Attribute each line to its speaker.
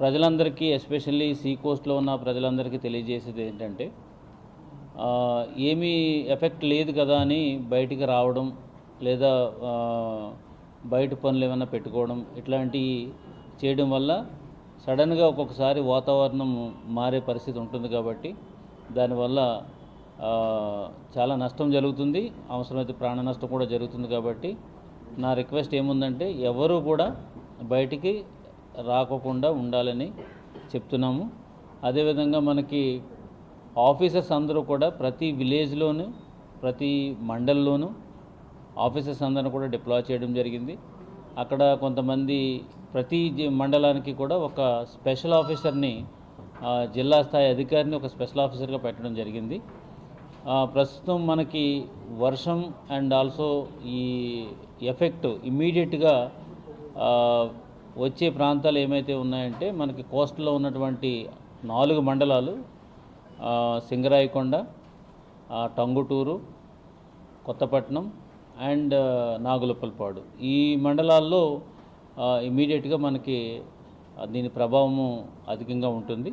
Speaker 1: ప్రజలందరికీ especially see కోస్ట్లో ఉన్న ప్రజలందరికీ తెలియజేసేది ఏంటంటే ఏమీ ఎఫెక్ట్ లేదు కదా అని బయటికి రావడం లేదా బయట పనులు ఏమైనా పెట్టుకోవడం ఇట్లాంటివి చేయడం వల్ల సడన్గా ఒక్కొక్కసారి వాతావరణం మారే పరిస్థితి ఉంటుంది కాబట్టి దానివల్ల చాలా నష్టం జరుగుతుంది, అవసరమైతే ప్రాణ నష్టం కూడా జరుగుతుంది. కాబట్టి నా రిక్వెస్ట్ ఏముందంటే ఎవరు కూడా బయటికి రాకోకుండా ఉండాలని చెప్తున్నాము. అదేవిధంగా మనకి ఆఫీసర్స్ అందరూ కూడా ప్రతి విలేజ్లోనూ ప్రతి మండల్లోనూ ఆఫీసర్స్ అందరూ కూడా డిప్లాయ్ చేయడం జరిగింది. అక్కడ కొంతమంది ప్రతి మండలానికి కూడా ఒక స్పెషల్ ఆఫీసర్ని జిల్లా స్థాయి అధికారిని ఒక స్పెషల్ ఆఫీసర్గా పెట్టడం జరిగింది. ప్రస్తుతం మనకి వర్షం అండ్ ఆల్సో ఈ ఎఫెక్ట్ ఇమ్మీడియట్గా వచ్చే ప్రాంతాలు ఏమైతే ఉన్నాయంటే మనకి కోస్టల్లో ఉన్నటువంటి 4 మండలాలు సింగరాయకొండ, టంగుటూరు, కొత్తపట్నం అండ్ నాగులుప్పలపాడు. ఈ మండలాల్లో ఇమ్మీడియట్గా మనకి దీని ప్రభావము అధికంగా ఉంటుంది.